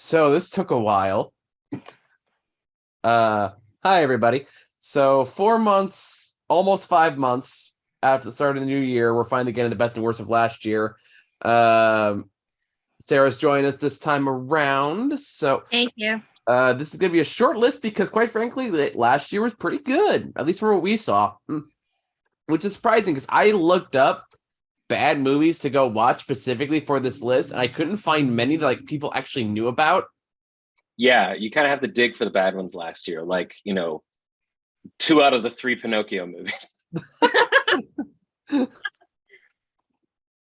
So this took a while. Hi everybody. So 4 months, almost 5 months after the start of the new year, we're finally getting the best and worst of last year. Sarah's joining us this time around. So Thank you. this is gonna be a short list because, quite frankly, last year was pretty good, at least from what we saw. Which is surprising because I looked up bad movies to go watch specifically for this list, and I couldn't find many that people actually knew about. Yeah, you kind of have to dig for the bad ones last year. Like, 2 out of the 3 Pinocchio movies.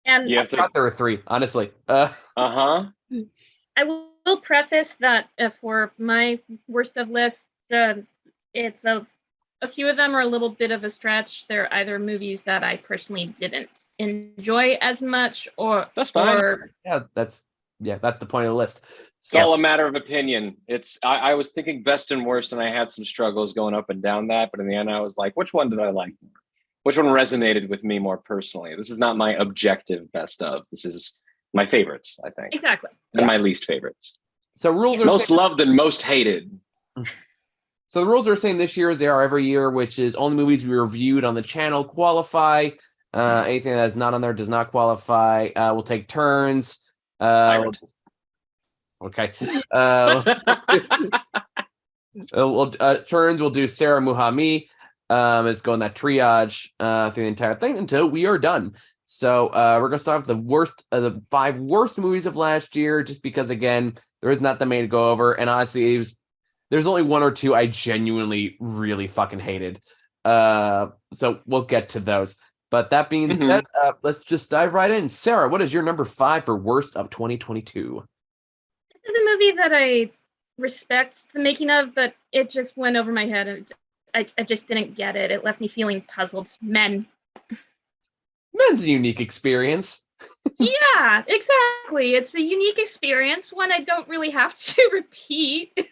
And I thought there were 3, honestly. Uh-huh. I will preface that for my worst of list, it's a few of them are a little bit of a stretch. They're either movies that I personally didn't enjoy as much, or That's fine. That's the point of the list. It's all a matter of opinion. I was thinking best and worst, and I had some struggles going up and down that, but in the end I was like, which one did I like more? Which one resonated with me more personally? This is not my objective best of. This is my favorites, I think. Exactly. And my least favorites. So rules are most loved and most hated. So the rules are the same this year as they are every year, which is only movies we reviewed on the channel qualify. Anything that is not on there does not qualify. We'll take turns. Okay. Turns we'll do Sarah Muhami. Is going that triage through the entire thing until we are done. So we're gonna start with the 5 worst movies of last year, just because again there is not that many to go over, and honestly there's only 1 or 2 I genuinely really fucking hated. So we'll get to those. But that being said, let's just dive right in. Sarah, what is your number 5 for worst of 2022? This is a movie that I respect the making of, but it just went over my head. I just didn't get it. It left me feeling puzzled. Men's a unique experience. Yeah, exactly. It's a unique experience, one I don't really have to repeat.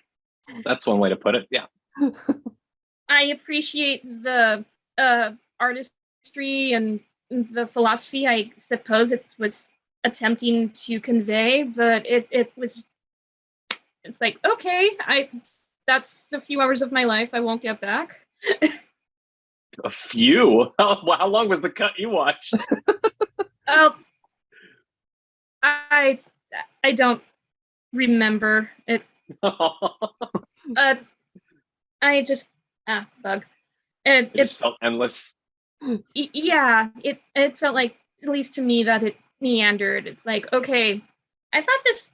That's one way to put it. Yeah. I appreciate the artistry and the philosophy I suppose it was attempting to convey, but it's like, okay, that's a few hours of my life I won't get back. A few? How long was the cut you watched? I don't remember it. I just bug. It just felt endless. Yeah, it felt like, at least to me, that it meandered. It's like, okay, I thought this,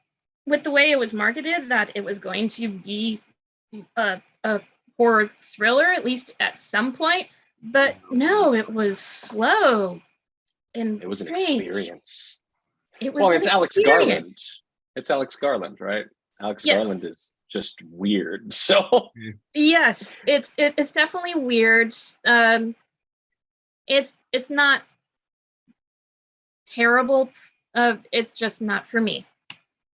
with the way it was marketed, that it was going to be a horror thriller, at least at some point, but no, it was slow and it was strange. An experience. It was it's Alex Garland. It's Alex Garland, right? Alex Garland is just weird. So yes, it's definitely weird. It's not terrible. It's just not for me.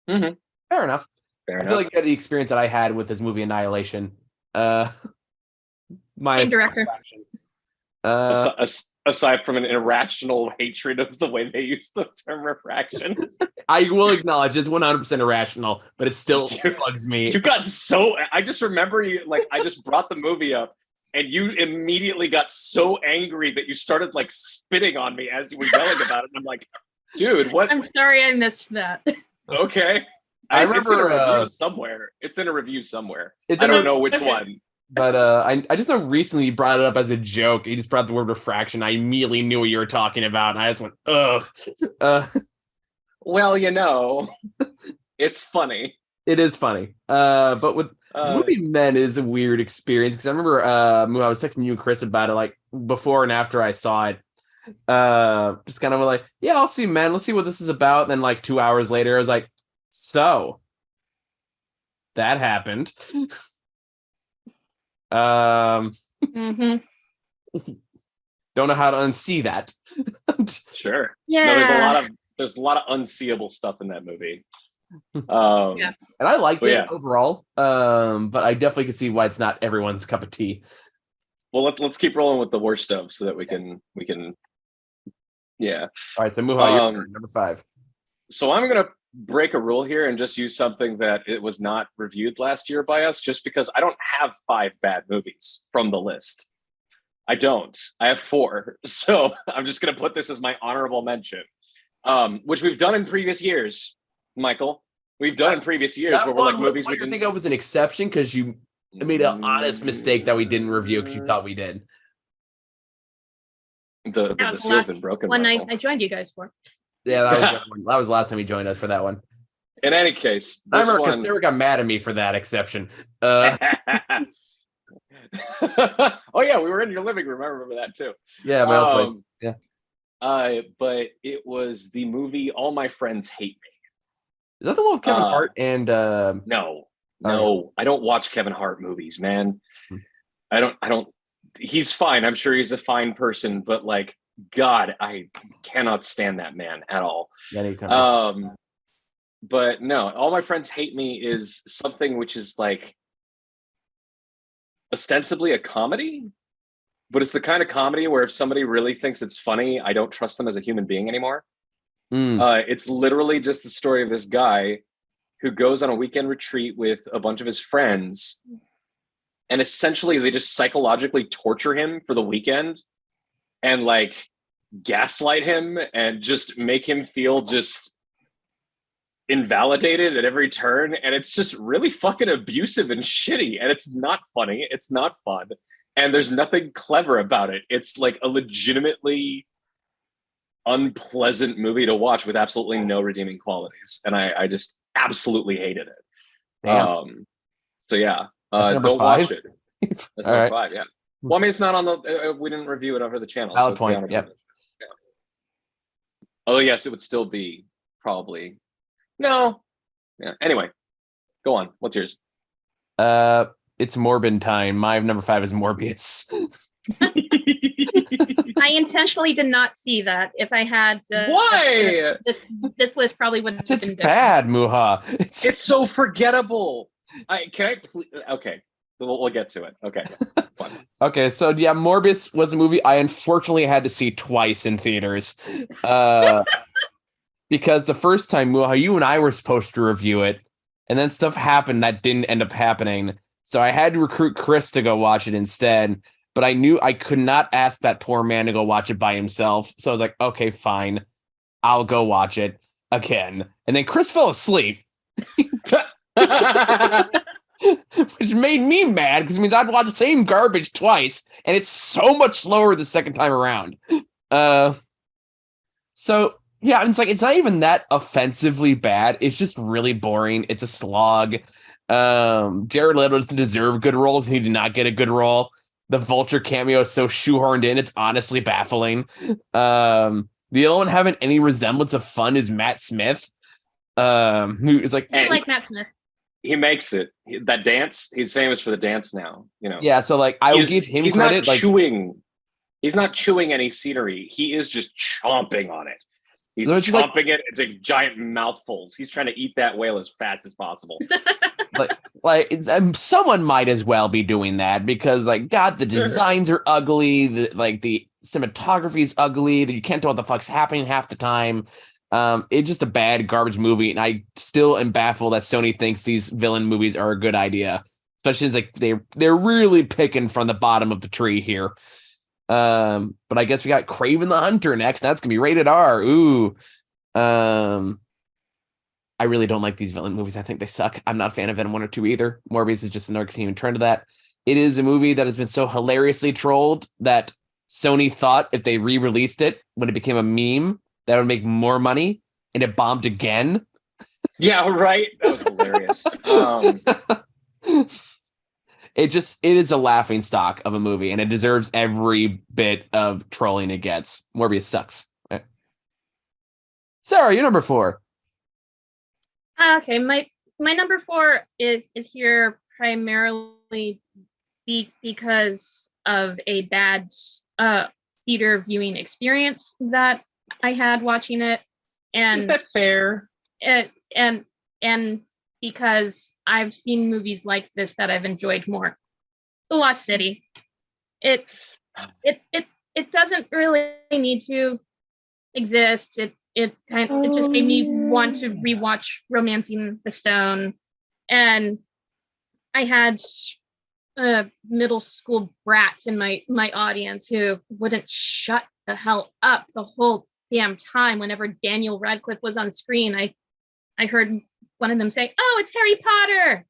Mm-hmm. Fair enough. I feel like you had the experience that I had with this movie Annihilation. My director. Aside from an irrational hatred of the way they use the term refraction. I will acknowledge it's 100% irrational, but it still bugs me. You got I just remember you, I just brought the movie up and you immediately got so angry that you started spitting on me as you were yelling about it. And I'm like, dude, what? I'm sorry I missed that. Okay. I remember it's in a review somewhere. It's in a review somewhere. I don't know which one. But I just know recently you brought it up as a joke. You just brought the word refraction. I immediately knew what you were talking about, and I just went, ugh. Well, it's funny. It is funny. But with movie Men is a weird experience, because I remember I was texting you and Chris about it before and after I saw it. Just kind of yeah, I'll see Men. Let's see what this is about. And then 2 hours later, I was like, so that happened. Mm-hmm. Don't know how to unsee that. Sure. Yeah. No, there's a lot of unseeable stuff in that movie. And I liked it overall. But I definitely can see why it's not everyone's cup of tea. Well, let's keep rolling with the worst of, so that we can. Yeah. All right. So Muha, your turn, number 5. So I'm gonna break a rule here and just use something that it was not reviewed last year by us, just because I don't have 5 bad movies from the list. I don't. I have 4. So I'm just going to put this as my honorable mention, which we've done in previous years, Michael. We've done in previous years That where we're like one, movies what we do you didn't. think of was an exception because you made an honest mistake that we didn't review because you thought we did. The That was the seal's last been broken. one Michael. I joined you guys for. Yeah, that was the one. That was the last time you joined us for that one. In any case, I this remember one. because Sarah got mad at me for that exception. Oh yeah, we were in your living room. I remember that too. Yeah, my old place. Yeah. But it was the movie All My Friends Hate Me. Is that the one with Kevin Hart and No, I don't watch Kevin Hart movies, man. I don't he's fine. I'm sure he's a fine person, but like, God, I cannot stand that man at all. But no, All My Friends Hate Me is something which is like ostensibly a comedy, but it's the kind of comedy where if somebody really thinks it's funny, I don't trust them as a human being anymore. It's literally just the story of this guy who goes on a weekend retreat with a bunch of his friends, and essentially they just psychologically torture him for the weekend and like gaslight him and just make him feel just invalidated at every turn. And it's just really fucking abusive and shitty, and it's not funny, it's not fun, and there's nothing clever about it. It's like a legitimately unpleasant movie to watch with absolutely no redeeming qualities, and I just absolutely hated it. So yeah, don't 5? watch it. That's number right. 5. Yeah. Well, I mean, it's not on the. We didn't review it over the channel. Valid so point. Yep. Yeah. Oh yes, it would still be probably. No. Yeah. Anyway, go on. What's yours? It's Morbin time. My number 5 is Morbius. I intentionally did not see that. If I had why this list probably wouldn't have it's been bad, Muha. It's so forgettable. Okay, so we'll get to it. Okay. Okay, so yeah, Morbius was a movie I unfortunately had to see twice in theaters. Because the first time, Muha, you and I were supposed to review it, and then stuff happened that didn't end up happening. So I had to recruit Chris to go watch it instead. But I knew I could not ask that poor man to go watch it by himself. So I was like, okay, fine. I'll go watch it again. And then Chris fell asleep. Which made me mad because it means I'd watch the same garbage twice. And it's so much slower the second time around. So yeah, it's like it's not even that offensively bad. It's just really boring. It's a slog. Jared Leto doesn't deserve good roles. He did not get a good role. The Vulture cameo is so shoehorned in, it's honestly baffling. The only one having any resemblance of fun is Matt Smith, who is like, I like Matt Smith. He makes it. That dance, he's famous for the dance now. You know. Yeah, so like I will give him credit. He's not chewing any scenery. He is just chomping on it. He's So chomping it into giant mouthfuls. He's trying to eat that whale as fast as possible. Someone might as well be doing that because, like, God, the designs are ugly. The cinematography is ugly. You can't tell what the fuck's happening half the time. It's just a bad garbage movie, and I still am baffled that Sony thinks these villain movies are a good idea. Especially as like they're really picking from the bottom of the tree here. But I guess we got Kraven the Hunter next. That's gonna be rated R. Ooh. I really don't like these villain movies. I think they suck. I'm not a fan of Venom 1 or 2 either. Morbius is just another continuing trend of that. It is a movie that has been so hilariously trolled that Sony thought if they re-released it when it became a meme, that would make more money, and it bombed again. Yeah, right. That was hilarious. It is a laughing stock of a movie, and it deserves every bit of trolling it gets. Morbius sucks. Right. Sarah, you're number 4. Okay, my number 4 is here primarily because of a bad theater viewing experience that I had watching it, and is that fair? And because I've seen movies like this that I've enjoyed more. The Lost City. It doesn't really need to exist. It just made me want to rewatch Romancing the Stone, and I had middle school brats in my audience who wouldn't shut the hell up the whole damn time. Whenever Daniel Radcliffe was on screen, I heard one of them say, "Oh, it's Harry Potter."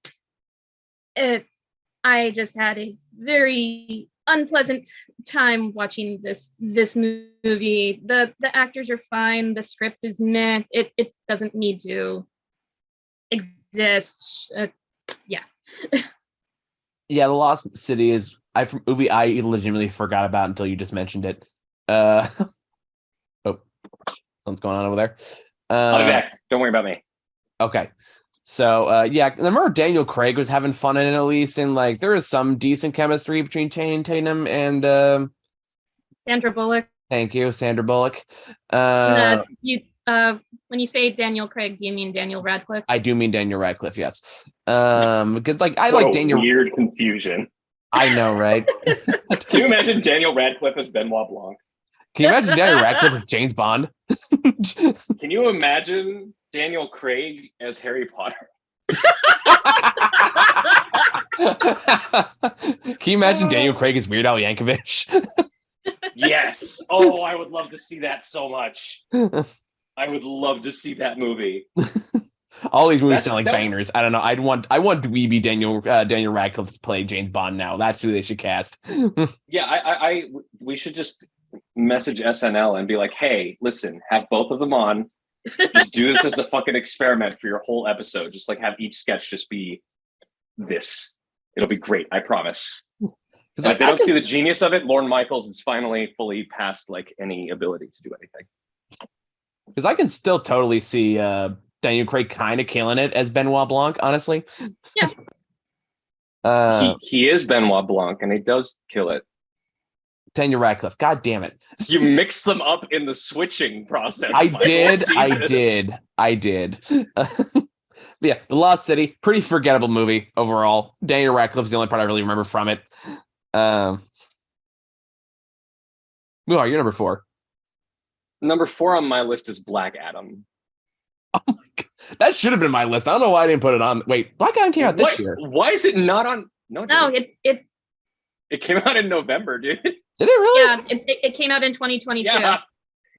I just had a very unpleasant time watching this movie. The actors are fine. The script is meh. It doesn't need to exist. Yeah. Yeah, The Lost City is movie I legitimately forgot about until you just mentioned it. Oh, something's going on over there. I'll be back. Don't worry about me. Okay. So yeah, I remember Daniel Craig was having fun in it, at least, and like there is some decent chemistry between Channing Tatum and Sandra Bullock. thank you, Sandra Bullock. When you say Daniel Craig, do you mean Daniel Radcliffe? I do mean Daniel Radcliffe, yes. Because like I What like a Daniel. weird confusion. I know, right? Can you imagine Daniel Radcliffe as Benoit Blanc? Can you imagine Daniel Radcliffe as James Bond? Can you imagine Daniel Craig as Harry Potter? Can you imagine Daniel Craig as Weird Al Yankovic? Yes. Oh, I would love to see that so much. I would love to see that movie. All these movies sound like bangers. I don't know. I want dweeby Daniel Radcliffe to play James Bond now. That's who they should cast. Yeah, we should just message SNL and be like, hey, listen, have both of them on. Just do this as a fucking experiment for your whole episode. Just like have each sketch just be this. It'll be great. I promise. Because if they don't see the genius of it, Lorne Michaels is finally fully past like any ability to do anything. Because I can still totally see Daniel Craig kind of killing it as Benoit Blanc, honestly. Yeah. He is Benoit Blanc, and he does kill it. Daniel Radcliffe, god damn it! You mix them up in the switching process. I did. But yeah, The Lost City, pretty forgettable movie overall. Daniel Radcliffe's the only part I really remember from it. Muhar, you're number 4. Number 4 on my list is Black Adam. Oh my God. That should have been my list. I don't know why I didn't put it on. Wait, Black Adam came out this year. Why is it not on? No, it came out in November, dude. Did it really? Yeah, it came out in 2022. Yeah,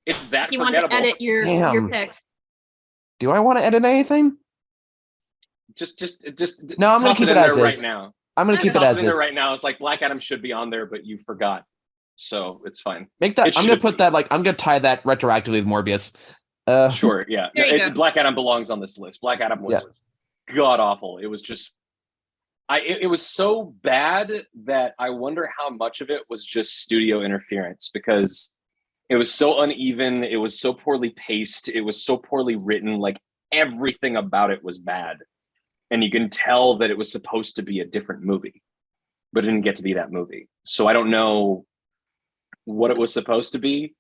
it's that if you want to edit your picks. Do I want to edit anything? Just no, I'm gonna keep it as is right now. I'm gonna keep it as is right now. It's like Black Adam should be on there, but you forgot, so it's fine. Make that. I'm gonna put that like I'm gonna tie that retroactively with Morbius. Sure, yeah. Black Adam belongs on this list. Black Adam was god awful. It was just, it was so bad that I wonder how much of it was just studio interference, because it was so uneven. It was so poorly paced. It was so poorly written. Like everything about it was bad. And you can tell that it was supposed to be a different movie, but it didn't get to be that movie. So I don't know what it was supposed to be.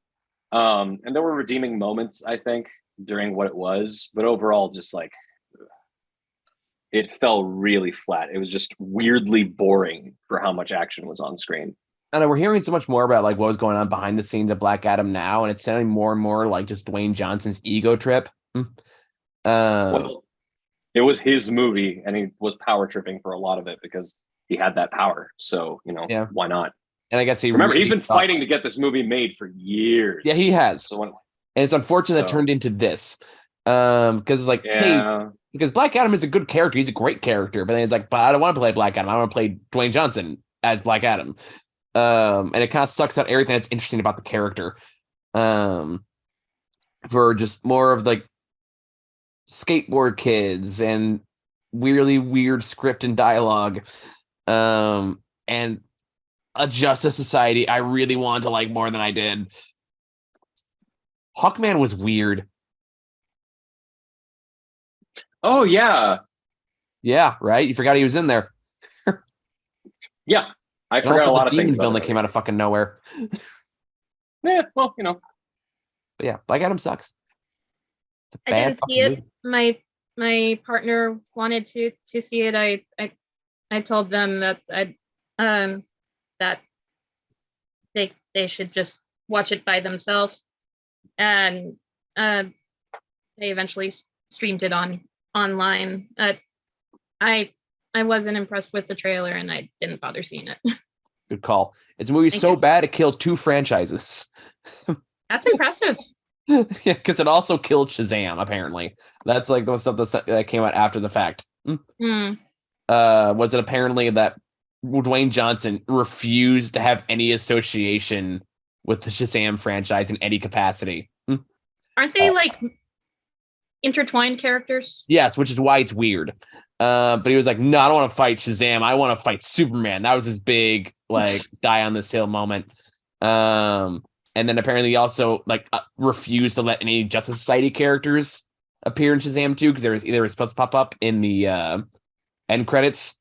And there were redeeming moments, I think, during what it was, but overall, just like it fell really flat. It was just weirdly boring for how much action was on screen. I know we're hearing so much more about like what was going on behind the scenes of Black Adam now, and it's sounding more and more like just Dwayne Johnson's ego trip. Well, it was his movie, and he was power tripping for a lot of it because he had that power. So, why not? And I guess he's been fighting to get this movie made for years. Yeah, he has. And it's unfortunate it turned into this. Because because Black Adam is a good character. He's a great character. But then it's like, but I don't want to play Black Adam. I want to play Dwayne Johnson as Black Adam. And it kind of sucks out everything that's interesting about the character. For just more of like skateboard kids and weirdly weird script and dialogue. And a Justice Society I really wanted to like more than I did. Hawkman was weird. Oh, yeah. Yeah, right? You forgot he was in there. Yeah. I forgot a lot of things. Demon film that came out of fucking nowhere. Yeah, well, But yeah, Black Adam sucks. It's a bad I didn't see it. Movie. My partner wanted to see it. I told them that that they should just watch it by themselves, and they eventually streamed it online. I wasn't impressed with the trailer, and I didn't bother seeing it. Good call. It's a movie Thank so you. bad it killed 2 franchises. That's impressive. Yeah, because it also killed Shazam, apparently. That's like the stuff that came out after the fact. Was it apparently that Dwayne Johnson refused to have any association with the Shazam franchise in any capacity? Aren't they like intertwined characters? Yes, which is why it's weird. But he was like, no, I don't want to fight Shazam. I want to fight Superman. That was his big like die on this hill moment. And then apparently he also like refused to let any Justice Society characters appear in Shazam 2 because they were supposed to pop up in the end credits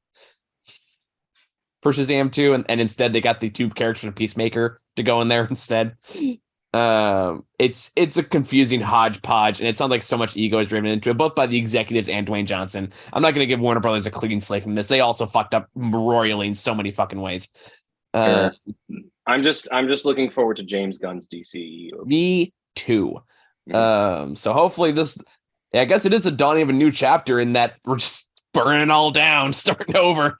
for Shazam 2, and instead they got the 2 characters from Peacemaker to go in there instead. It's a confusing hodgepodge, and it sounds like so much ego is driven into it, both by the executives and Dwayne Johnson. I'm not going to give Warner Brothers a clean slate from this. They also fucked up royally in so many fucking ways. Sure. I'm just looking forward to James Gunn's DCEU. Me too. So hopefully I guess it is a dawning of a new chapter in that we're just burning it all down, starting over.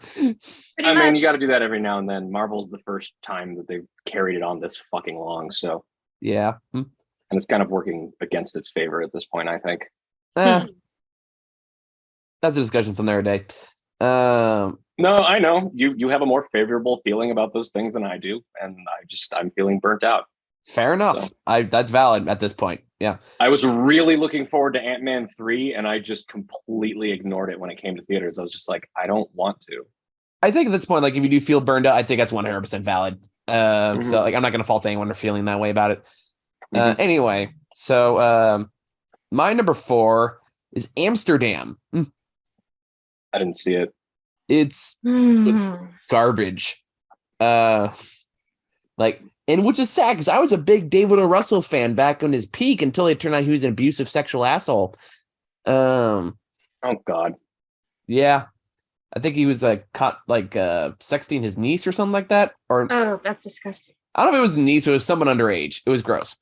I mean, you got to do that every now and then. Marvel's the first time that they've carried it on this fucking long, so yeah, and it's kind of working against its favor at this point, I think. That's a discussion for another day. No, I know you have a more favorable feeling about those things than I do, and I'm feeling burnt out. Fair enough. So, that's valid at this point. Yeah. I was really looking forward to Ant-Man 3, and I just completely ignored it when it came to theaters. I was just like, I don't want to. I think at this point, like if you do feel burned out, I think that's 100% valid. So like I'm not going to fault anyone for feeling that way about it. Anyway, so my number 4 is Amsterdam. I didn't see it. It was garbage. Like, and which is sad because I was a big David O. Russell fan back on his peak until it turned out he was an abusive sexual asshole. Oh God. Yeah. I think he was caught sexting his niece or something like that. Or that's disgusting. I don't know if it was a niece, but it was someone underage. It was gross.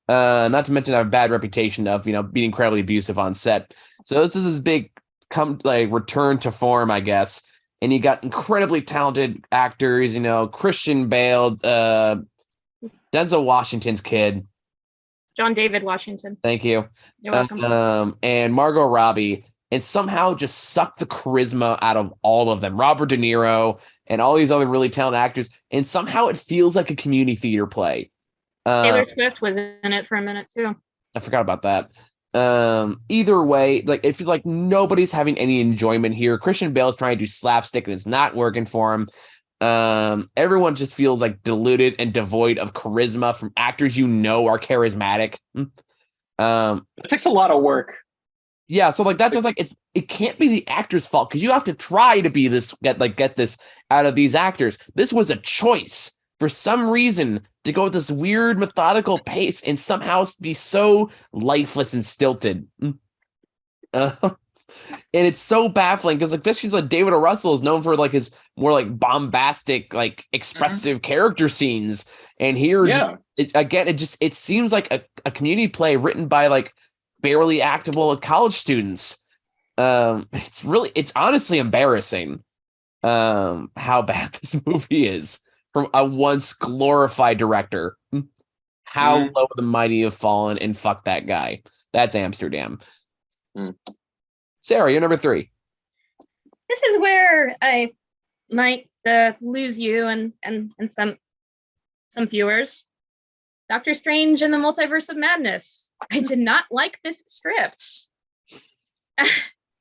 Not to mention I have a bad reputation of, being incredibly abusive on set. So this is his big return to form, I guess. And you got incredibly talented actors, Christian Bale, Denzel Washington's kid. John David Washington. Thank you. You're welcome. And Margot Robbie, and somehow just suck the charisma out of all of them. Robert De Niro and all these other really talented actors. And somehow it feels like a community theater play. Taylor Swift was in it for a minute too. I forgot about that. Either way, like it feels like nobody's having any enjoyment here. Christian Bale's trying to do slapstick and it's not working for him. Everyone just feels like diluted and devoid of charisma from actors are charismatic. It takes a lot of work. Yeah, so that's what's like it can't be the actor's fault because you have to try to be this get this out of these actors. This was a choice for some reason to go with this weird methodical pace and somehow be so lifeless and stilted. And it's so baffling because especially like David O. Russell is known for like his more like bombastic, like expressive character scenes. And here it seems like a community play written by like barely actable college students. It's honestly embarrassing how bad this movie is from a once glorified director. How low the mighty have fallen, and fuck that guy. That's Amsterdam. Sarah, you're number 3. This is where I might lose you and some viewers. Doctor Strange and the Multiverse of Madness. I did not like this script.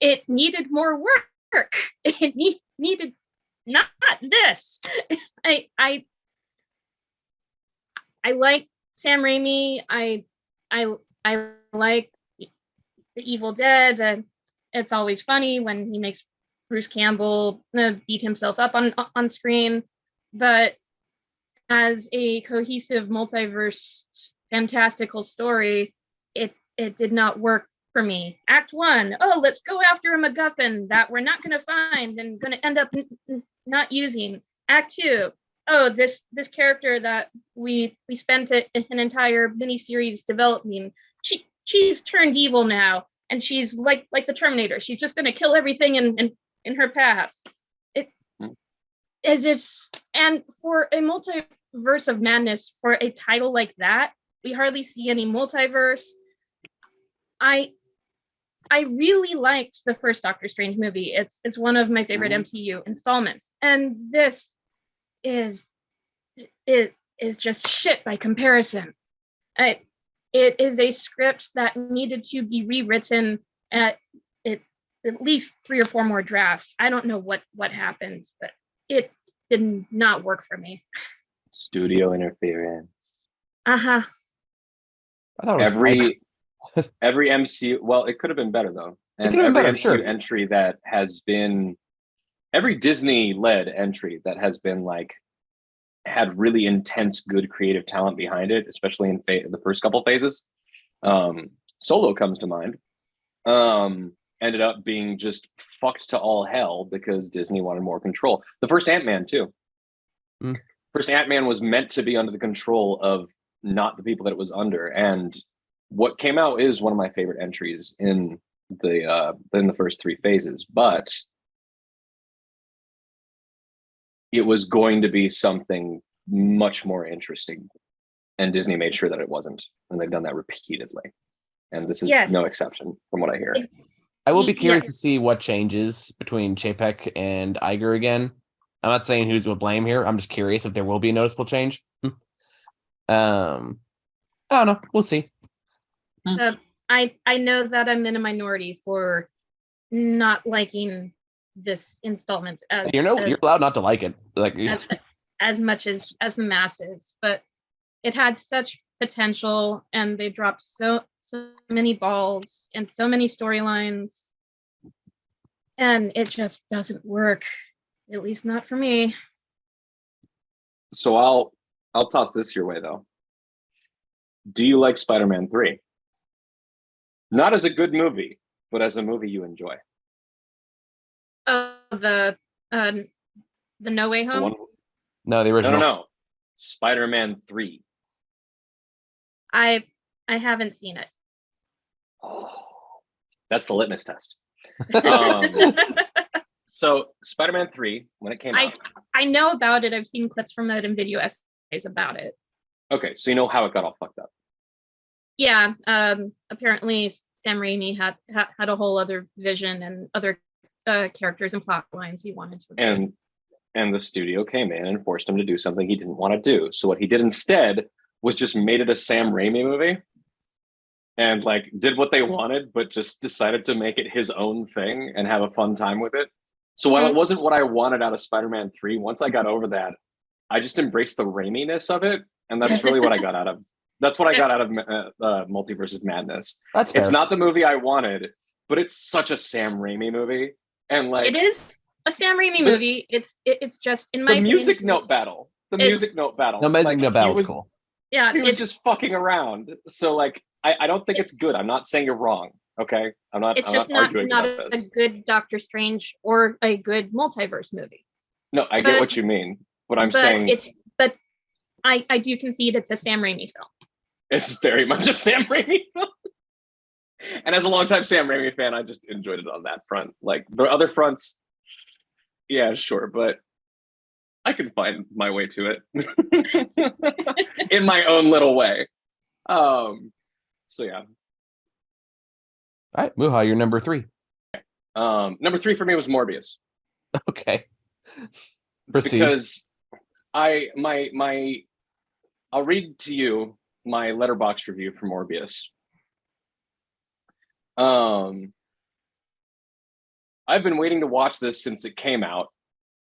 It needed more work. It needed not this. I like Sam Raimi. I like The Evil Dead. It's always funny when he makes Bruce Campbell beat himself up on screen, but as a cohesive multiverse fantastical story, it did not work for me. Act 1, let's go after a MacGuffin that we're not going to find and going to end up not using. Act 2, this character that we spent an entire miniseries developing, she's turned evil now. and she's like the Terminator. She's just going to kill everything in her path. It is this, and for a multiverse of madness, for a title like that, we hardly see any multiverse. I really liked the first Doctor Strange movie. It's one of my favorite MCU installments, and this is just shit by comparison. It is a script that needed to be rewritten at least 3 or 4 more drafts. I don't know what happened, but it did not work for me. Studio interference. Uh-huh. I thought it was Every MCU, well, it could have been better though. And been every better, MCU sure. entry that has been, every Disney-led entry that has been like, had really intense, good creative talent behind it, especially in the first couple phases. Solo comes to mind. Ended up being just fucked to all hell because Disney wanted more control. The first Ant-Man too. First Ant-Man was meant to be under the control of not the people that it was under, and what came out is one of my favorite entries in the first 3 phases, but it was going to be something much more interesting, and Disney made sure that it wasn't, and they've done that repeatedly, and this is no exception from what I hear. I will be curious to see what changes between Chapek and Iger again. I'm not saying who's to blame here. I'm just curious if there will be a noticeable change. I don't know. We'll see. I know that I'm in a minority for not liking this installment. You're allowed not to like it, like as much as the masses, but it had such potential, and they dropped so many balls and so many storylines, and it just doesn't work, at least not for me. So I'll toss this your way though. Do you like Spider-Man 3? Not as a good movie, but as a movie you enjoy. The No Way Home? No, the original. No. Spider-Man 3. I haven't seen it. Oh, that's the litmus test. So Spider-Man 3, when it came out. I know about it. I've seen clips from it and video essays about it. Okay, so you know how it got all fucked up. Yeah, apparently Sam Raimi had a whole other vision and other characters and plot lines he wanted to. And the studio came in and forced him to do something he didn't want to do. So what he did instead was just made it a Sam Raimi movie, and like did what they wanted, but just decided to make it his own thing and have a fun time with it. So while it wasn't what I wanted out of Spider-Man 3, once I got over that, I just embraced the Raimi-ness of it, and that's really what I got out of. That's what I got out of Multiverse Madness. That's fair. It's not the movie I wanted, but it's such a Sam Raimi movie, and like it is a Sam Raimi movie. It's just in my the music opinion, note battle. The music note battle. The music note battle was cool. Yeah, he was just fucking around. So like, I don't think it's good. I'm not saying you're wrong. Okay, I'm not. It's I'm just not not arguing a good Doctor Strange or a good multiverse movie. No, I get what you mean. What I'm saying, but I do concede it's a Sam Raimi film. It's very much a Sam Raimi film. And as a longtime Sam Raimi fan, I just enjoyed it on that front. Like the other fronts, yeah, sure, but I can find my way to it in my own little way. So yeah. All right, Muha, you're number 3. Number 3 for me was Morbius. Okay. Proceed. Because I'll read to you my Letterboxd review for Morbius. I've been waiting to watch this since it came out,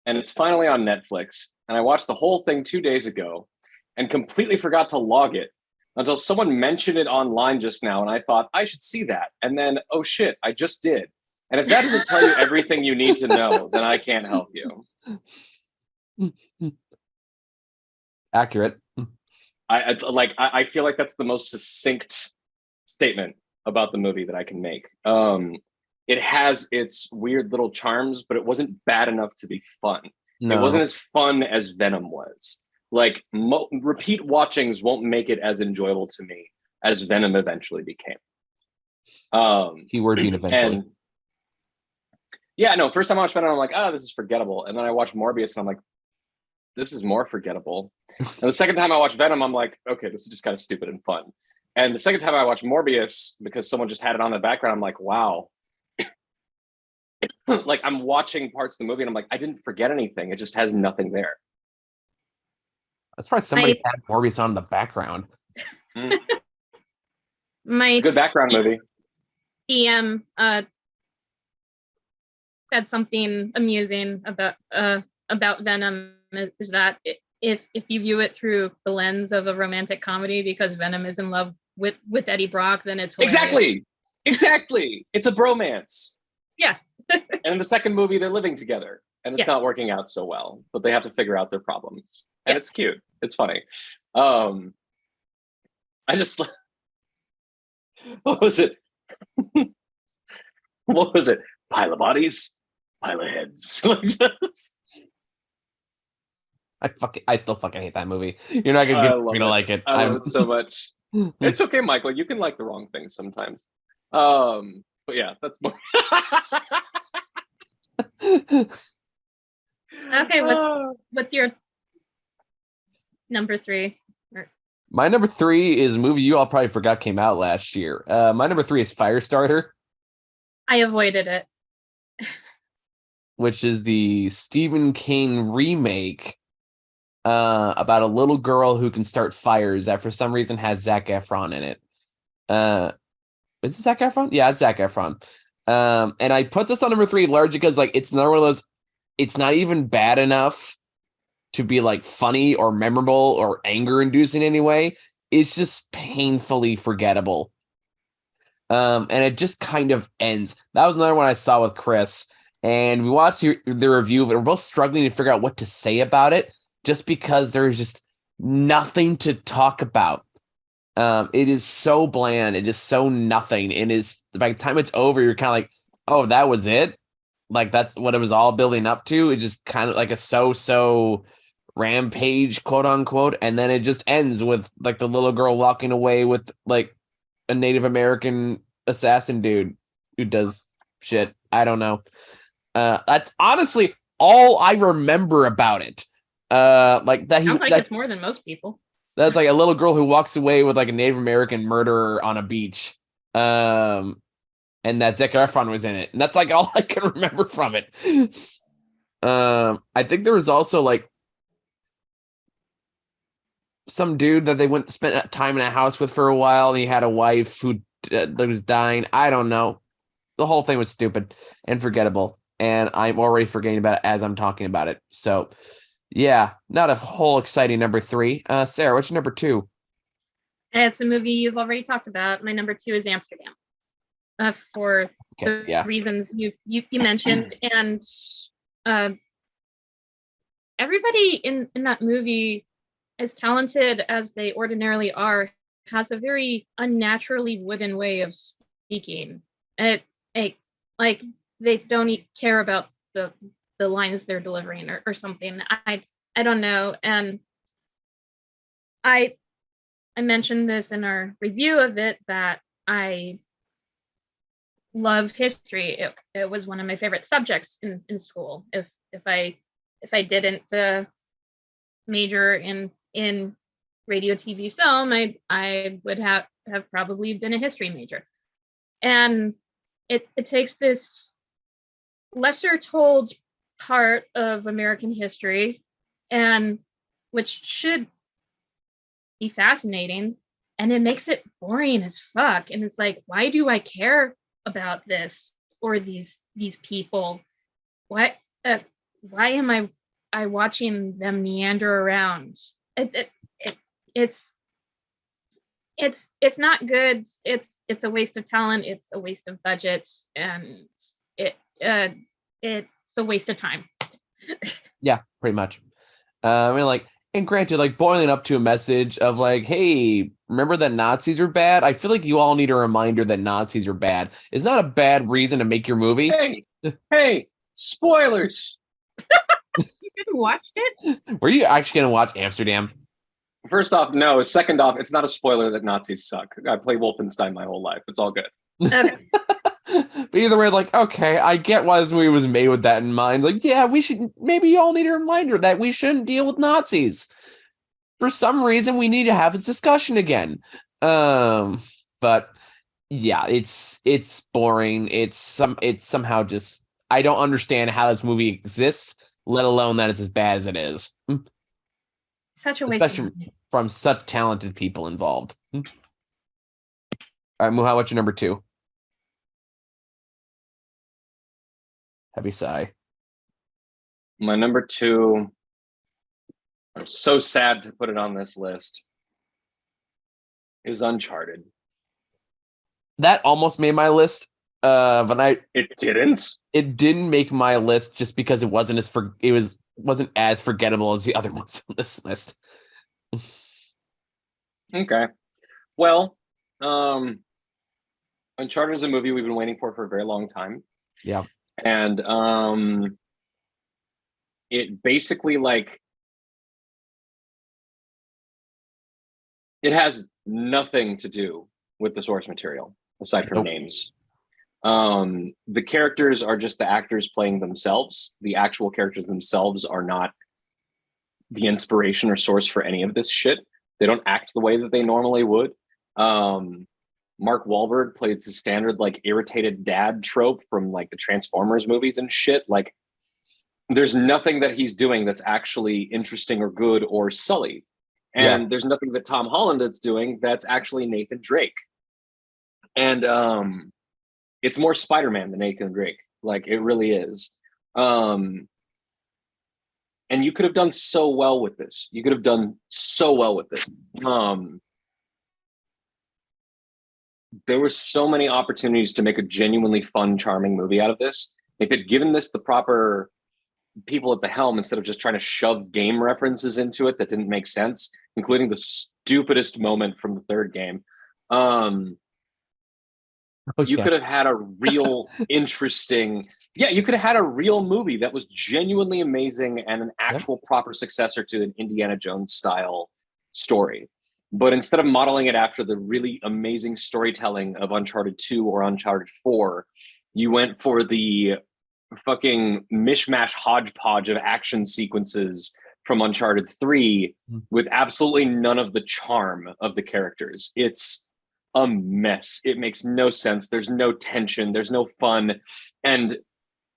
and it's finally on Netflix. And I watched the whole thing 2 days ago and completely forgot to log it until someone mentioned it online just now, and I thought I should see that. And then, oh shit, I just did. And if that doesn't tell you everything you need to know, then I can't help you. Accurate. I feel like that's the most succinct statement about the movie that I can make. It has its weird little charms, but it wasn't bad enough to be fun. No. It wasn't as fun as Venom was. Like repeat watchings won't make it as enjoyable to me as Venom eventually became. Keyword being eventually. And yeah, no, first time I watched Venom, I'm like, oh, this is forgettable. And then I watched Morbius and I'm like, this is more forgettable. And the second time I watched Venom, I'm like, okay, this is just kind of stupid and fun. And the second time I watched Morbius, because someone just had it on the background, I'm like, wow. Like I'm watching parts of the movie and I'm like, I didn't forget anything. It just has nothing there. That's probably somebody had Morbius on in the background. It's My a good background movie. DM said something amusing about Venom is that if you view it through the lens of a romantic comedy because Venom is in love with Eddie Brock, then it's hilarious. Exactly. It's a bromance. Yes. And in the second movie, they're living together, and it's Yes. not working out so well. But they have to figure out their problems, and Yes. it's cute. It's funny. I just what was it? What was it? Pile of bodies, pile of heads. I still fucking hate that movie. You're not gonna get me to like it. I love it so much. It's okay, Michael. You can like the wrong things sometimes. But yeah, that's more. Okay, what's your number 3? My number 3 is a movie you all probably forgot came out last year. My number 3 is Firestarter, I avoided it. which is the Stephen King remake about a little girl who can start fires that for some reason has Zac Efron in it. Is it Zac Efron? Yeah, it's Zac Efron. And I put this on number 3 largely because like it's another one of those. It's not even bad enough to be like funny or memorable or anger inducing anyway. It's just painfully forgettable. And it just kind of ends. That was another one I saw with Chris, and we watched the review of it. We're both struggling to figure out what to say about it, just because there's just nothing to talk about. It is so bland. It is so nothing. And is by the time it's over, you're kind of like, oh, that was it. Like that's what it was all building up to. It just kind of like a so rampage, quote unquote, and then it just ends with like the little girl walking away with like a Native American assassin dude who does shit. I don't know. That's honestly all I remember about it. Like that. Sounds like it's more than most people. That's like a little girl who walks away with like a Native American murderer on a beach. And that Zac Efron was in it. And that's like all I can remember from it. I think there was also like some dude that they spent time in a house with for a while, and he had a wife who that was dying. I don't know. The whole thing was stupid and forgettable, and I'm already forgetting about it as I'm talking about it. So, yeah, not a whole exciting number 3. Sarah, what's your number 2? It's a movie you've already talked about. My number 2 is Amsterdam. For the reasons you mentioned, and everybody in that movie, as talented as they ordinarily are, has a very unnaturally wooden way of speaking. Like they don't care about the lines they're delivering or something. I don't know. And I mentioned this in our review of it that I love history. It was one of my favorite subjects in school. If I didn't major in radio, TV, film, I would have probably been a history major. And it takes this lesser told part of American history, and which should be fascinating, and it makes it boring as fuck. And it's like, why do I care about this or these people? Why am I watching them meander around? It's not good. It's a waste of talent. It's a waste of budget, and it's a waste of time. Yeah, pretty much. I mean, like, and granted, like boiling up to a message of like, hey, remember that Nazis are bad? I feel like you all need a reminder that Nazis are bad. It's not a bad reason to make your movie. Hey, spoilers. You didn't watch it? Were you actually going to watch Amsterdam? First off, no. Second off, it's not a spoiler that Nazis suck. I played Wolfenstein my whole life. It's all good. Okay. But either way, like, okay, I get why this movie was made with that in mind. Like, yeah, we should maybe you all need a reminder that we shouldn't deal with Nazis. For some reason, we need to have this discussion again. But yeah, it's boring. It's somehow just I don't understand how this movie exists, let alone that it's as bad as it is. Such a waste of Especially money. from such talented people involved. All right, Muha, what's your number 2? Heavy sigh. My number 2, I'm so sad to put it on this list, is Uncharted. That almost made my list. But It didn't? it didn't make my list just because it wasn't as forgettable as the other ones on this list. Okay. Well, Uncharted is a movie we've been waiting for a very long time. Yeah. And it basically like it has nothing to do with the source material aside from Nope. names. The characters are just the actors playing themselves. The actual characters themselves are not the inspiration or source for any of this shit. They don't act the way that they normally would. Mark Wahlberg plays the standard like irritated dad trope from like the Transformers movies and shit. Like there's nothing that he's doing that's actually interesting or good or Sully. And there's nothing that Tom Holland that's doing that's actually Nathan Drake. And it's more Spider-Man than Nathan Drake. Like it really is. And you could have done so well with this. You could have done so well with this. There were so many opportunities to make a genuinely fun, charming movie out of this. If they'd given this the proper people at the helm instead of just trying to shove game references into it that didn't make sense, including the stupidest moment from the third game. You could have had a real interesting, you could have had a real movie that was genuinely amazing and an actual proper successor to an Indiana Jones style story. But instead of modeling it after the really amazing storytelling of Uncharted 2 or Uncharted 4, you went for the fucking mishmash hodgepodge of action sequences from Uncharted 3 with absolutely none of the charm of the characters. It's a mess. It makes no sense. There's no tension. There's no fun. And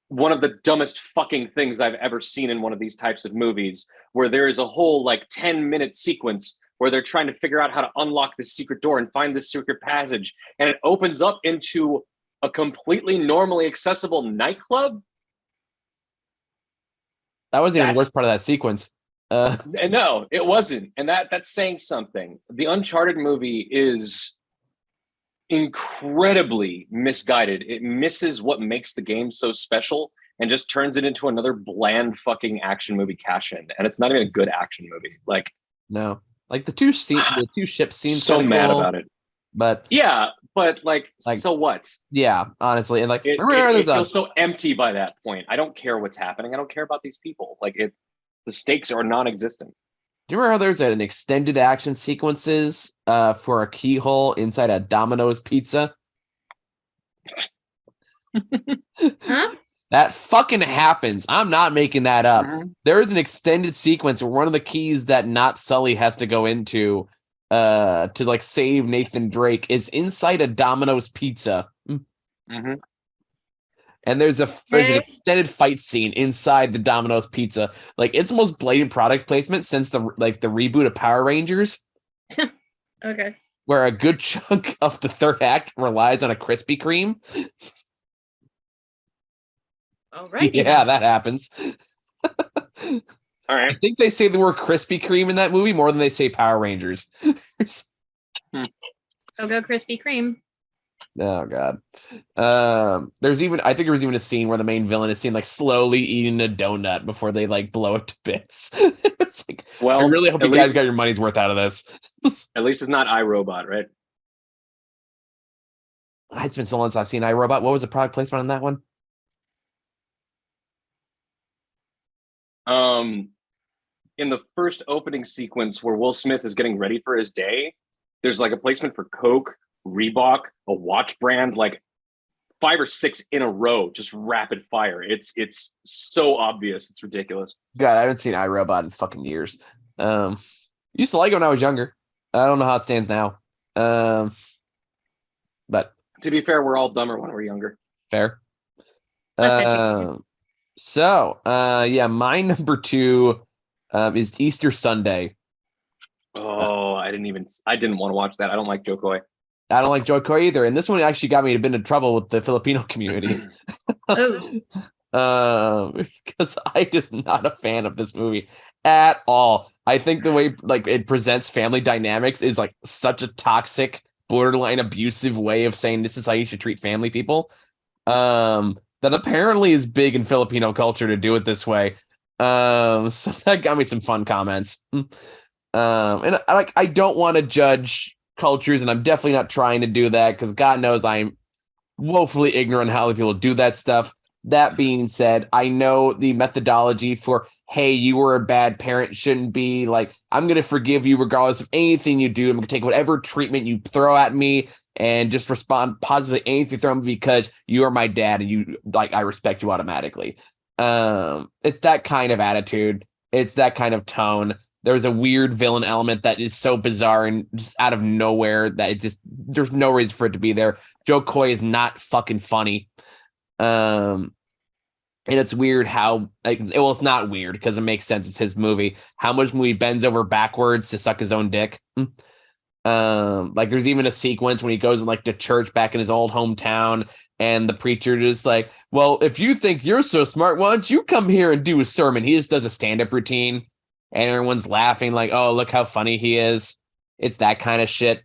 one of the dumbest fucking things I've ever seen in one of these types of movies, where there is a whole like 10-minute sequence where they're trying to figure out how to unlock this secret door and find this secret passage. And it opens up into a completely normally accessible nightclub. That wasn't even the worst part of that sequence. No, it wasn't. And that's saying something. The Uncharted movie is incredibly misguided. It misses what makes the game so special and just turns it into another bland fucking action movie cash-in. And it's not even a good action movie. Like, no, like the two ship scenes. So mad cool, about it. But yeah, but like so what? Yeah, honestly, and like it feels so empty by that point. I don't care what's happening. I don't care about these people. Like the stakes are non-existent. Do you remember how there's an extended action sequences for a keyhole inside a Domino's pizza? Huh? That fucking happens. I'm not making that up. Mm-hmm. There is an extended sequence where one of the keys that not Sully has to go into to like save Nathan Drake is inside a Domino's pizza. Mm-hmm. And there's an extended fight scene inside the Domino's pizza. Like it's the most blatant product placement since the reboot of Power Rangers. Okay. Where a good chunk of the third act relies on a Krispy Kreme. All right. Yeah, that happens. All right. I think they say the word Krispy Kreme in that movie more than they say Power Rangers. Go Krispy Kreme. Oh god. I think there was even a scene where the main villain is seen like slowly eating a donut before they like blow it to bits. It's like, well, I really hope you guys got your money's worth out of this. At least it's not iRobot, right? It's been so long since I've seen iRobot. What was the product placement on that one? In the first opening sequence where Will Smith is getting ready for his day, there's like a placement for Coke Reebok, a watch brand, like 5 or 6 in a row, just rapid fire. It's so obvious. It's ridiculous. God, I haven't seen iRobot in fucking years. Used to like it when I was younger. I don't know how it stands now. But To be fair, we're all dumber when we're younger. fair. Less educated. Yeah, my number 2 is Easter Sunday. Oh, I didn't want to watch that. I don't like Joe Coy. I don't like Joy Coy either, and this one actually got me a bit in trouble with the Filipino community. Because I just not a fan of this movie at all. I think the way like it presents family dynamics is like such a toxic, borderline abusive way of saying this is how you should treat family people. That apparently is big in Filipino culture to do it this way. So that got me some fun comments. And I don't want to judge cultures, and I'm definitely not trying to do that because God knows I'm woefully ignorant how other people do that stuff. That being said, I know the methodology for, hey, you were a bad parent shouldn't be like, I'm going to forgive you regardless of anything you do. I'm going to take whatever treatment you throw at me and just respond positively to anything you throw at me because you are my dad and you like I respect you automatically. It's that kind of attitude. It's that kind of tone. There's a weird villain element that is so bizarre and just out of nowhere that it just there's no reason for it to be there. Joe Coy is not fucking funny. And it's weird how it's not weird because it makes sense. It's his movie. How much movie bends over backwards to suck his own dick. Like there's even a sequence when he goes in like to church back in his old hometown, and the preacher just like, well, if you think you're so smart, why don't you come here and do a sermon? He just does a stand-up routine, and everyone's laughing like, oh, look how funny he is. It's that kind of shit.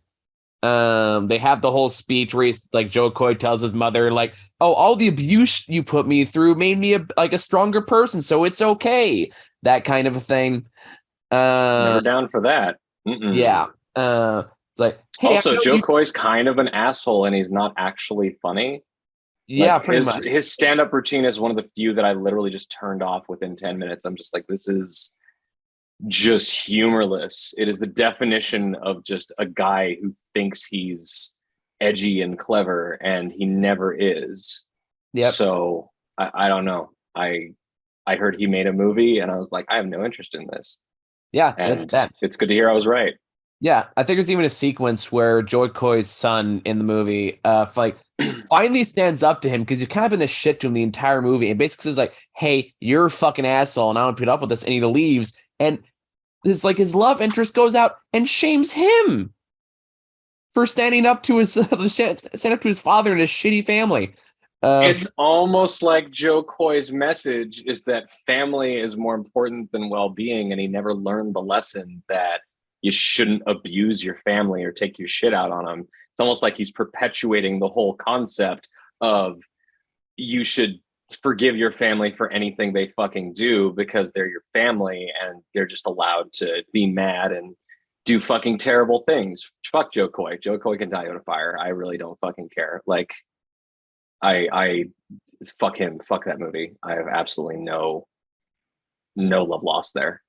They have the whole speech where he's like Joe Coy tells his mother like, oh, all the abuse you put me through made me a stronger person, so it's okay. That kind of a thing. Never down for that. Yeah. It's like, hey, also, Joe Coy's kind of an asshole, and he's not actually funny. Yeah, like, pretty much. His stand-up routine is one of the few that I literally just turned off within 10 minutes. I'm just like, this is just humorless. It is the definition of just a guy who thinks he's edgy and clever, and he never is. Yep. So I don't know. I heard he made a movie, and I was like, I have no interest in this. Yeah, and it's good to hear I was right. Yeah, I think there's even a sequence where Joy Coy's son in the movie, finally stands up to him because he's kind of been a shit to him the entire movie, and basically says like, "Hey, you're a fucking asshole, and I don't put up with this," and he leaves, and his love interest goes out and shames him for standing up to his father and his shitty family. It's almost like Joe Coy's message is that family is more important than well-being, and he never learned the lesson that you shouldn't abuse your family or take your shit out on them. It's almost like he's perpetuating the whole concept of you should forgive your family for anything they fucking do because they're your family and they're just allowed to be mad and do fucking terrible things. Fuck Joe Coy. Joe Coy can die on a fire. I really don't fucking care. Like, I fuck him. Fuck that movie. I have absolutely no love lost there.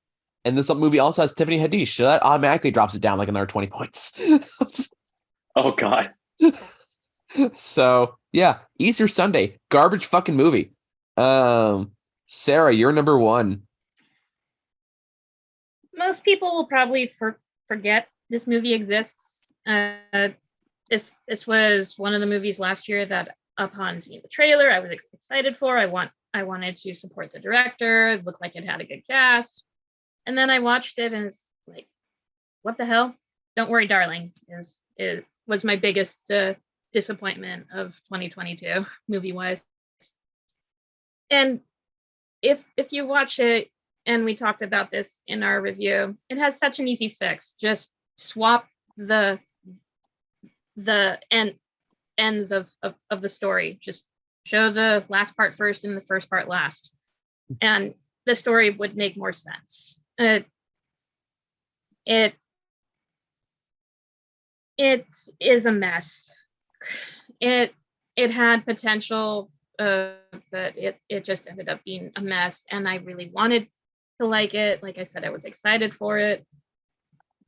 And this movie also has Tiffany Haddish, so that automatically drops it down like another 20 points. Oh God. So yeah, Easter Sunday, garbage fucking movie. Sarah, you're number 1. Most people will probably forget this movie exists. This was one of the movies last year that, upon seeing the trailer, I was excited for. I wanted to support the director. It looked like it had a good cast. And then I watched it and it's like, what the hell? Don't Worry, Darling it was my biggest disappointment of 2022 movie-wise. And if you watch it, and we talked about this in our review, it has such an easy fix. Just swap the ends of the story. Just show the last part first and the first part last. And the story would make more sense. It is a mess. It had potential, but it just ended up being a mess. And I really wanted to like it. Like I said, I was excited for it,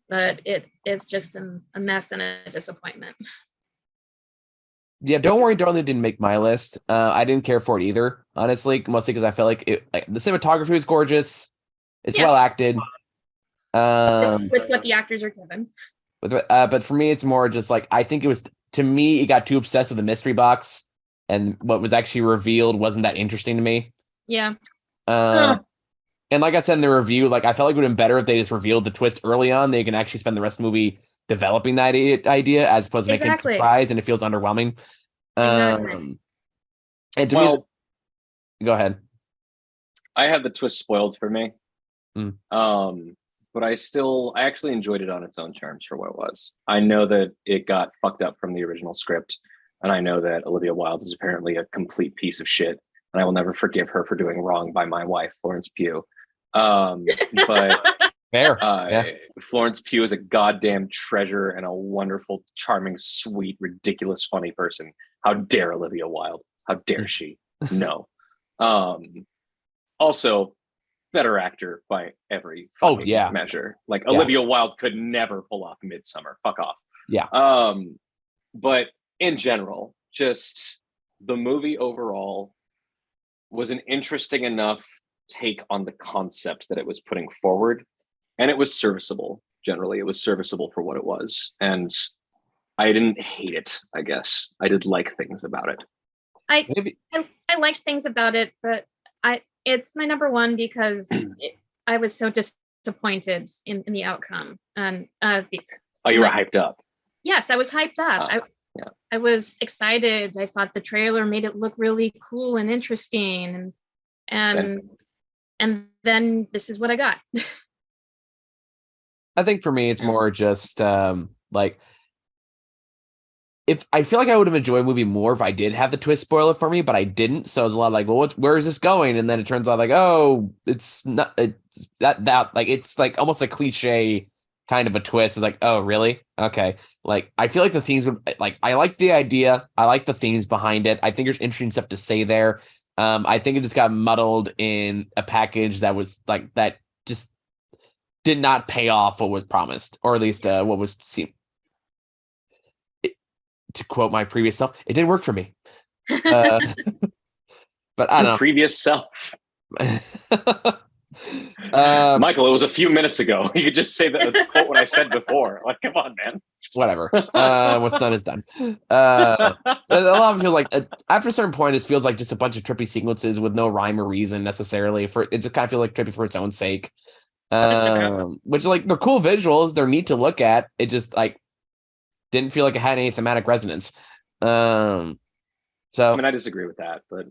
but it's just a mess and a disappointment. Yeah, Don't Worry Darling didn't make my list. I didn't care for it either, honestly, mostly because I felt like the cinematography was gorgeous. It's well Yes, acted. Um, with what the actors are given. but for me, it's more just like I think it was to me, it got too obsessed with the mystery box, and what was actually revealed wasn't that interesting to me. Yeah. Uh, and like I said in the review, like I felt like it would have been better if they just revealed the twist early on. They can actually spend the rest of the movie developing that idea as opposed to making it a Exactly. surprise, and it feels underwhelming. Exactly. And to Well, me, go ahead. I had the twist spoiled for me. Mm. But I actually enjoyed it on its own terms for what it was. I know that it got fucked up from the original script, and I know that Olivia Wilde is apparently a complete piece of shit, and I will never forgive her for doing wrong by my wife, Florence Pugh. But Fair. Yeah. Florence Pugh is a goddamn treasure and a wonderful, charming, sweet, ridiculous, funny person. How dare Olivia Wilde? How dare she? No. Also, better actor by every fucking measure. Like Olivia Wilde could never pull off Midsummer. Fuck off. Yeah. But in general, just the movie overall was an interesting enough take on the concept that it was putting forward, and it was serviceable. Generally, it was serviceable for what it was, and I didn't hate it. I guess I did like things about it. I liked things about it, but it's my number one because I was so disappointed in the outcome. And you were hyped up. Yes, I was hyped up. I was excited. I thought the trailer made it look really cool and interesting, and then this is what I got. I think for me, it's more just like if I feel like I would have enjoyed a movie more if I did have the twist spoil it for me, but I didn't. So it's a lot like, well, where is this going? And then it turns out like, oh, it's not that like it's like almost a cliche kind of a twist. It's like, oh, really? Okay. Like I feel like the themes would like I like the idea. I like the themes behind it. I think there's interesting stuff to say there. I think it just got muddled in a package that was like that just did not pay off what was promised, or at least what was seen. To quote my previous self, it didn't work for me. But I don't know. Previous self. Michael, it was a few minutes ago. You could just say the quote what I said before. Like, come on, man. Whatever. What's done is done. A lot of it feels like after a certain point, it feels like just a bunch of trippy sequences with no rhyme or reason necessarily. It's kind of feel like trippy for its own sake. Which like they're cool visuals, they're neat to look at. It just like didn't feel like it had any thematic resonance. So I mean, I disagree with that, but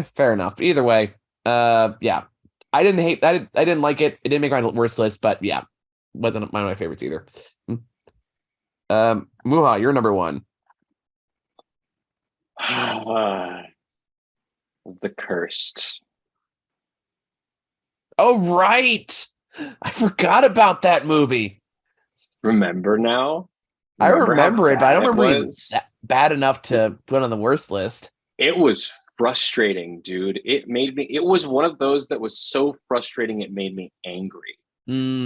fair enough. But either way, yeah, I didn't hate that. I didn't like it. It didn't make my worst list, but yeah, wasn't one of my favorites either. Muha, you're number one. The Cursed. Oh right, I forgot about that movie. Remember now? I remember it, but I don't remember it was bad enough to put on the worst list. It was frustrating, dude. It was one of those that was so frustrating it made me angry.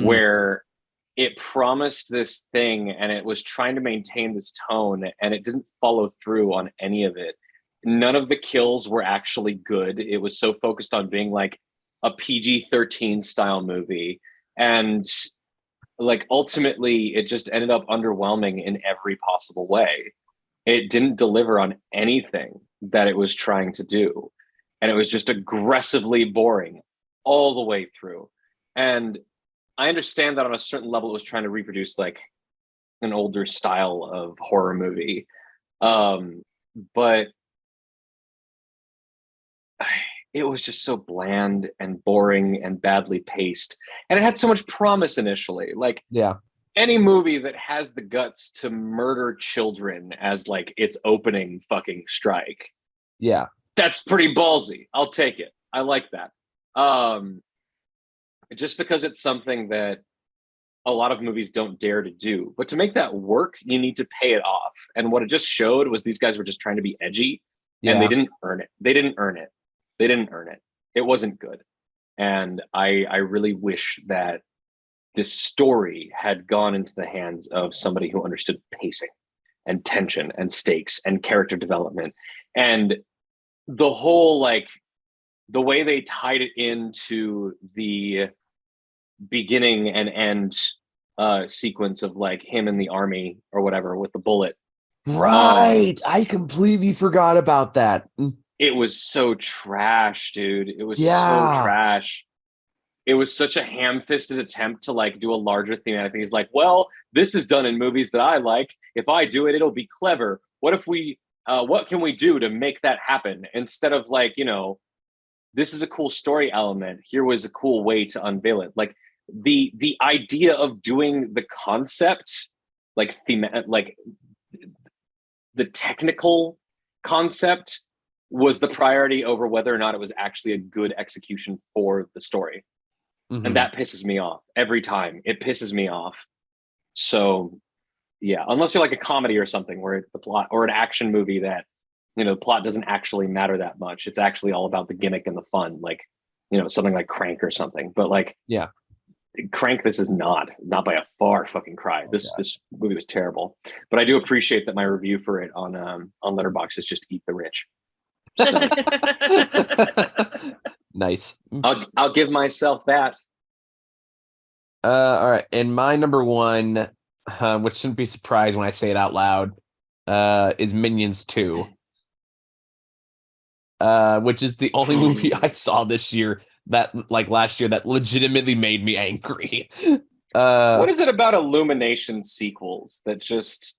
Where it promised this thing and it was trying to maintain this tone and it didn't follow through on any of it. None of the kills were actually good. It was so focused on being like a PG-13 style movie. And like ultimately it just ended up underwhelming in every possible way. It didn't deliver on anything that it was trying to do, and it was just aggressively boring all the way through. And I understand that on a certain level it was trying to reproduce like an older style of horror movie, but it was just so bland and boring and badly paced, and it had so much promise initially. Like, any movie that has the guts to murder children as like its opening fucking strike, that's pretty ballsy. I'll take it. I like that. Just because it's something that a lot of movies don't dare to do, but to make that work you need to pay it off. And what it just showed was these guys were just trying to be edgy, and they didn't earn it. They didn't earn it. It wasn't good. And I really wish that this story had gone into the hands of somebody who understood pacing and tension and stakes and character development. And the whole, like, the way they tied it into the beginning and end sequence of like him in the army or whatever with the bullet. Right. I completely forgot about that. It was so trash, dude. It was so Yeah. trash. It was such a ham-fisted attempt to like do a larger thematic thing. He's like, well, this is done in movies that I like. If I do it, it'll be clever. What can we do to make that happen? Instead of like, you know, this is a cool story element. Here was a cool way to unveil it. Like the idea of doing the concept, like like the technical concept was the priority over whether or not it was actually a good execution for the story. Mm-hmm. And that pisses me off every time. It pisses me off. So yeah, unless you're like a comedy or something where the plot, or an action movie that, you know, the plot doesn't actually matter that much. It's actually all about the gimmick and the fun, like, you know, something like Crank or something. But like, yeah, Crank, this is not by a far fucking cry. This movie was terrible. But I do appreciate that my review for it on Letterboxd is just Eat the Rich. So nice. I'll give myself that. All right, and my number one, which shouldn't be surprised when I say it out loud, is Minions 2. Which is the only movie I saw this year that, like last year, that legitimately made me angry. What is it about Illumination sequels that just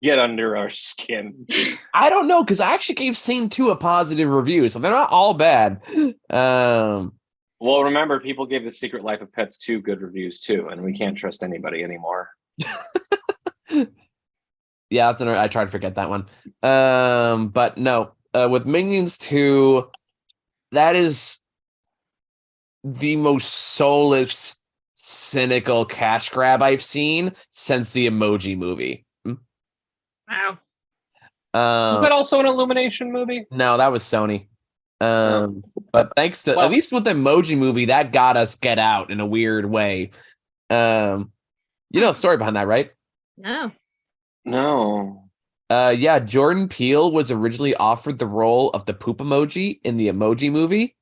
get under our skin? I don't know, because I actually gave Scene 2 a positive review, so they're not all bad. Well, remember, people gave The Secret Life of Pets 2 good reviews too, and we can't trust anybody anymore. Yeah, that's I try to forget that one. But no, with Minions 2, that is the most soulless, cynical cash grab I've seen since the Emoji Movie. Wow. Was that also an Illumination movie? No, that was Sony. But thanks to, at least with the Emoji Movie, that got us Get Out in a weird way. You know the story behind that, right? No. Yeah, Jordan Peele was originally offered the role of the poop emoji in the Emoji Movie.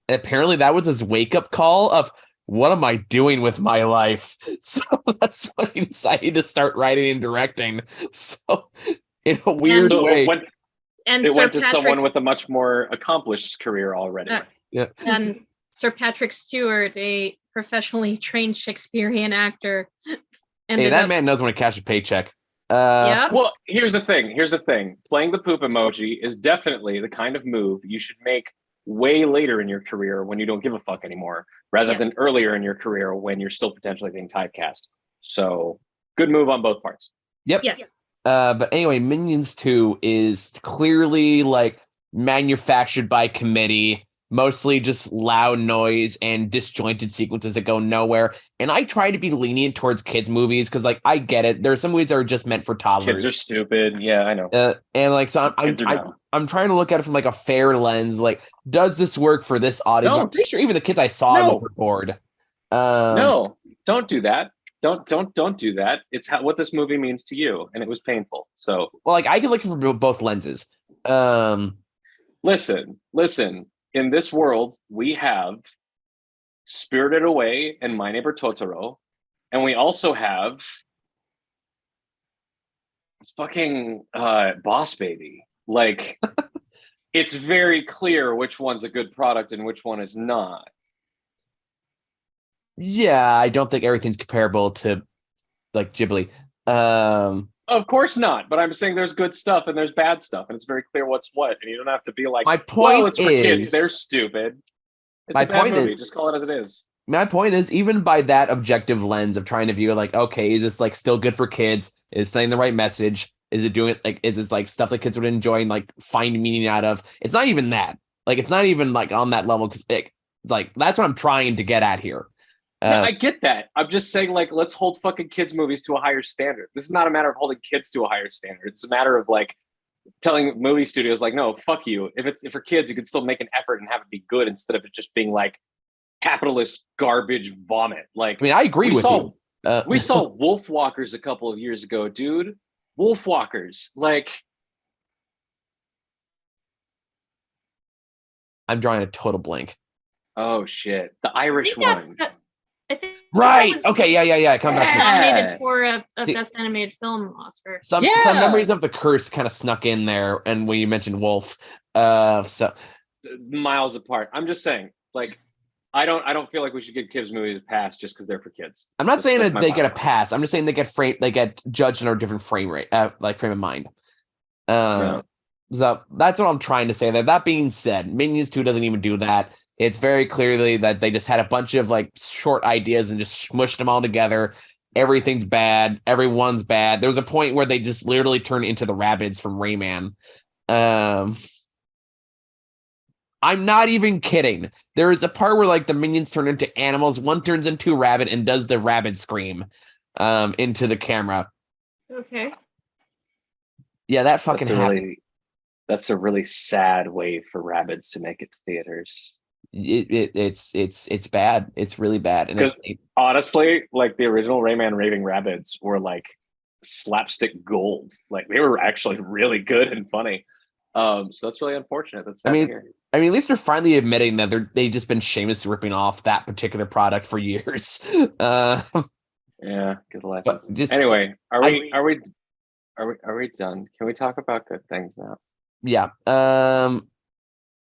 And apparently that was his wake-up call of, what am I doing with my life? So that's when he decided to start writing and directing. So in a weird way. It went to someone with a much more accomplished career already. Yeah. And Sir Patrick Stewart, a professionally trained Shakespearean actor. Hey, that man knows when to cash a paycheck. Yeah. Well, here's the thing. Playing the poop emoji is definitely the kind of move you should make way later in your career when you don't give a fuck anymore, rather than earlier in your career when you're still potentially being typecast. So good move on both parts. Yep. Yes. But anyway, Minions 2 is clearly like manufactured by committee, mostly just loud noise and disjointed sequences that go nowhere. And I try to be lenient towards kids movies because, like, I get it. There are some movies that are just meant for toddlers. Kids are stupid. Yeah, I know. And like, so I'm trying to look at it from like a fair lens. Like, does this work for this audience? I'm pretty sure even the kids I saw were bored. No, don't do that. Don't do that. It's what this movie means to you, and it was painful. So, well, like, I can look for both lenses. Listen. In this world, we have Spirited Away and My Neighbor Totoro, and we also have fucking Boss Baby. Like, it's very clear which one's a good product and which one is not. Yeah, I don't think everything's comparable to like Ghibli. Of course not, but I'm saying there's good stuff and there's bad stuff, and it's very clear what's what, and you don't have to be like, my point well, it's for kids, they're stupid. It's a bad movie. Just call it as it is. My point is, even by that objective lens of trying to view it, like, okay, is this like still good for kids? Is it sending the right message? Is it doing like, is this like stuff that kids would enjoy and like find meaning out of? It's not even that. Like, it's not even like on that level, because like that's what I'm trying to get at here. No, I get that. I'm just saying, like, let's hold fucking kids movies to a higher standard. This is not a matter of holding kids to a higher standard. It's a matter of like telling movie studios, like, no, fuck you. If for kids, you can still make an effort and have it be good instead of it just being like capitalist garbage vomit. Like, I mean, I agree with you. We saw Wolf Walkers a couple of years ago, dude. Wolfwalkers. Like, I'm drawing a total blank. oh shit, the I Irish think that, one. that- I think Right. that was Okay. Yeah. Come back. nominated for a See- best animated film Oscar. Some Yeah. memories of the curse kind of snuck in there, and when you mentioned Wolf, so Miles apart. I'm just saying, like, I don't feel like we should give kids movies a pass just because they're for kids. I'm not saying That's that my they get a bottom line. pass. I'm just saying they get judged in a different frame rate, like frame of mind. Yeah. So that's what I'm trying to say. That being said, Minions 2 doesn't even do that. It's very clearly that they just had a bunch of like short ideas and just smushed them all together. Everything's bad. Everyone's bad. There was a point where they just literally turned into the rabbits from Rayman. I'm not even kidding. There is a part where like the minions turn into animals. One turns into a rabbit and does the rabbit scream into the camera. Okay. Yeah, that fucking happened. That's a really sad way for rabbits to make it to theaters. It's bad. It's really bad. And Because honestly, like the original Rayman Raving Rabbids were like slapstick gold. Like they were actually really good and funny. So that's really unfortunate. That's sad to hear. I mean, at least they're finally admitting that they just been shamelessly ripping off that particular product for years. Yeah, good lessons. Anyway, are we done? Can we talk about good things now? Yeah.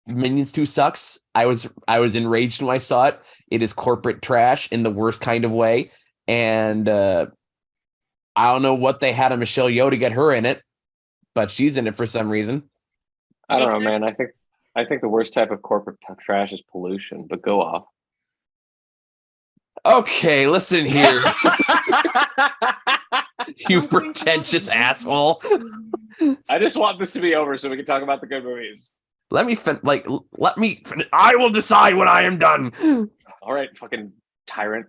Minions 2 sucks. I was enraged when I saw it. It is corporate trash in the worst kind of way. And I don't know what they had on Michelle Yeoh to get her in it, but she's in it for some reason. I don't know, man. I think the worst type of corporate trash is pollution, but go off. Okay, listen here. You pretentious asshole. I just want this to be over so we can talk about the good movies. I will decide when I am done. All right, fucking tyrant.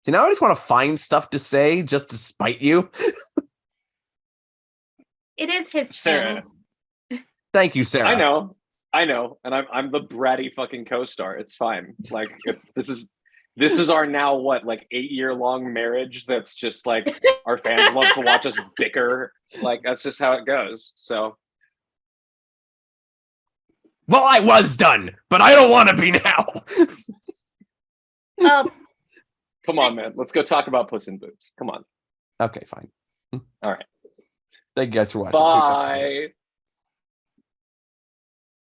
See, now I just want to find stuff to say just to spite you. It is his Sarah. channel. Thank you, Sarah. I know, and I'm the bratty fucking co-star. It's fine. Like this is our now what, like 8-year-long marriage that's just like our fans love to watch us bicker. Like that's just how it goes. So well, I was done, but I don't want to be now. Oh, come on, man. Let's go talk about Puss in Boots. Come on. Okay, fine. All right. Thank you guys for watching. Bye.